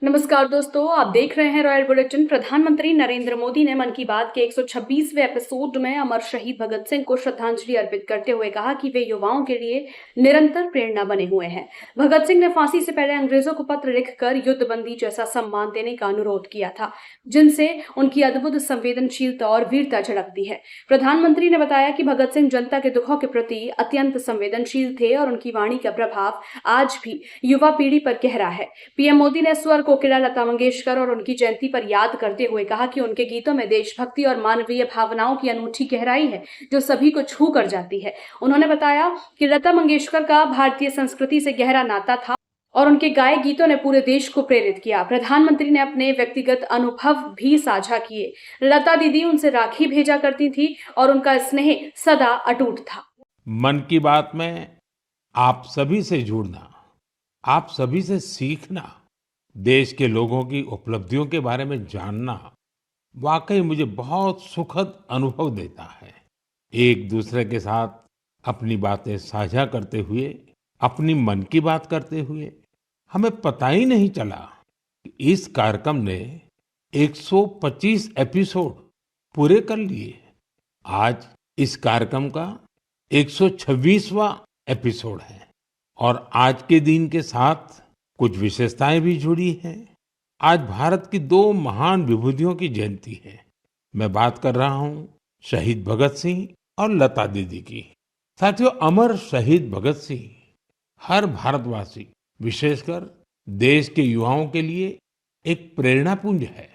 नमस्कार दोस्तों, आप देख रहे हैं रॉयल बुलेटिन। प्रधानमंत्री नरेंद्र मोदी ने मन की बात के 126वें एपिसोड में अमर शहीद भगत सिंह को श्रद्धांजलि अर्पित करते हुए कहा कि वे युवाओं के लिए निरंतर प्रेरणा बने हुए हैं। भगत सिंह ने फांसी से पहले अंग्रेजों को पत्र लिखकर युद्धबंदी जैसा सम्मान देने का अनुरोध किया था, जिनसे उनकी अद्भुत संवेदनशीलता और वीरता झलकती है। प्रधानमंत्री ने बताया कि भगत सिंह जनता के दुखों के प्रति अत्यंत संवेदनशील थे और उनकी वाणी का प्रभाव आज भी युवा पीढ़ी पर गहरा है। पीएम मोदी ने स्वर कोकिला लता मंगेशकर और उनकी जयंती पर याद करते हुए कहा कि उनके गीतों में देशभक्ति और मानवीय भावनाओं की अनूठी गहराई है, जो सभी को छू कर जाती है। उन्होंने बताया कि लता मंगेशकर का भारतीय संस्कृति से गहरा नाता था और उनके गाए गीतों ने पूरे देश को प्रेरित किया। प्रधानमंत्री ने अपने व्यक्तिगत अनुभव भी साझा किए। लता दीदी उनसे राखी भेजा करती थी और उनका स्नेह सदा अटूट था। मन की बात में आप सभी से जुड़ना, आप सभी से सीखना, देश के लोगों की उपलब्धियों के बारे में जानना वाकई मुझे बहुत सुखद अनुभव देता है। एक दूसरे के साथ अपनी बातें साझा करते हुए, अपनी मन की बात करते हुए हमें पता ही नहीं चला कि इस कार्यक्रम ने 125 एपिसोड पूरे कर लिए। आज इस कार्यक्रम का 126वां एपिसोड है और आज के दिन के साथ कुछ विशेषताएं भी जुड़ी हैं। आज भारत की दो महान विभूतियों की जयंती है। मैं बात कर रहा हूं शहीद भगत सिंह और लता दीदी की। साथियों, अमर शहीद भगत सिंह हर भारतवासी, विशेषकर देश के युवाओं के लिए एक प्रेरणा पुंज है।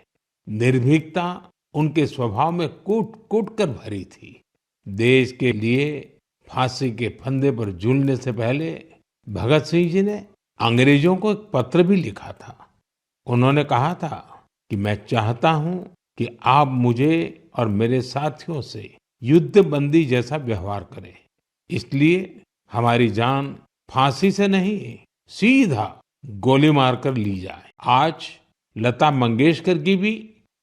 निर्भीकता उनके स्वभाव में कूट कूट कर भरी थी। देश के लिए फांसी के फंदे पर झूलने से पहले भगत सिंह जी ने अंग्रेजों को एक पत्र भी लिखा था। उन्होंने कहा था कि मैं चाहता हूं कि आप मुझे और मेरे साथियों से युद्धबंदी जैसा व्यवहार करें, इसलिए हमारी जान फांसी से नहीं, सीधा गोली मारकर ली जाए। आज लता मंगेशकर की भी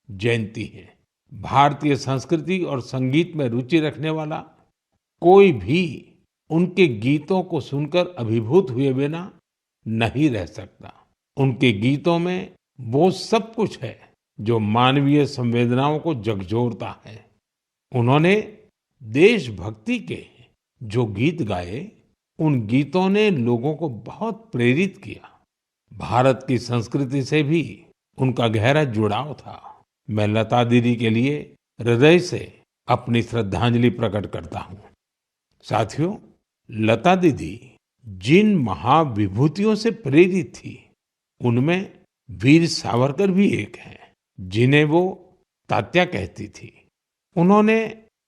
जयंती है। भारतीय संस्कृति और संगीत में रुचि रखने वाला कोई भी उनके गीतों को सुनकर अभिभूत हुए बिना नहीं रह सकता। उनके गीतों में वो सब कुछ है जो मानवीय संवेदनाओं को झकझोरता है। उन्होंने देशभक्ति के जो गीत गाए, उन गीतों ने लोगों को बहुत प्रेरित किया। भारत की संस्कृति से भी उनका गहरा जुड़ाव था। मैं लता दीदी के लिए हृदय से अपनी श्रद्धांजलि प्रकट करता हूँ। साथियों, लता दीदी जिन महाविभूतियों से प्रेरित थी, उनमें वीर सावरकर भी एक हैं, जिन्हें वो तात्या कहती थी। उन्होंने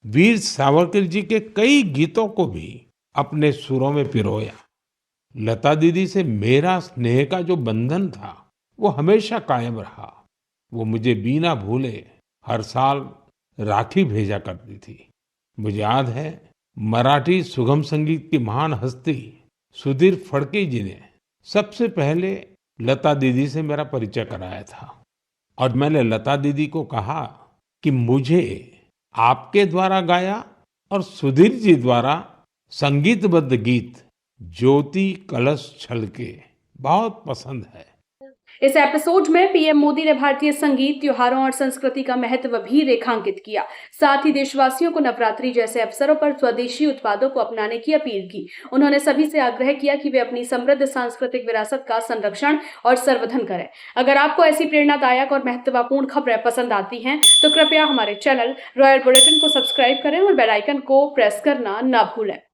वीर सावरकर जी के कई गीतों को भी अपने सुरों में पिरोया। लता दीदी से मेरा स्नेह का जो बंधन था, वो हमेशा कायम रहा। वो मुझे बिना भूले हर साल राखी भेजा करती थी। मुझे याद है, मराठी सुगम संगीत की महान हस्ती सुधीर फडके जी ने सबसे पहले लता दीदी से मेरा परिचय कराया था और मैंने लता दीदी को कहा कि मुझे आपके द्वारा गाया और सुधीर जी द्वारा संगीतबद्ध गीत ज्योति कलश छलके बहुत पसंद है। इस एपिसोड में पीएम मोदी ने भारतीय संगीत, त्योहारों और संस्कृति का महत्व भी रेखांकित किया। साथ ही देशवासियों को नवरात्रि जैसे अवसरों पर स्वदेशी उत्पादों को अपनाने की अपील की। उन्होंने सभी से आग्रह किया कि वे अपनी समृद्ध सांस्कृतिक विरासत का संरक्षण और संवर्धन करें। अगर आपको ऐसी प्रेरणादायक और महत्वपूर्ण खबरें पसंद आती हैं, तो कृपया हमारे चैनल रॉयल बुलेटिन को सब्सक्राइब करें और बेल आइकन को प्रेस करना न भूलें।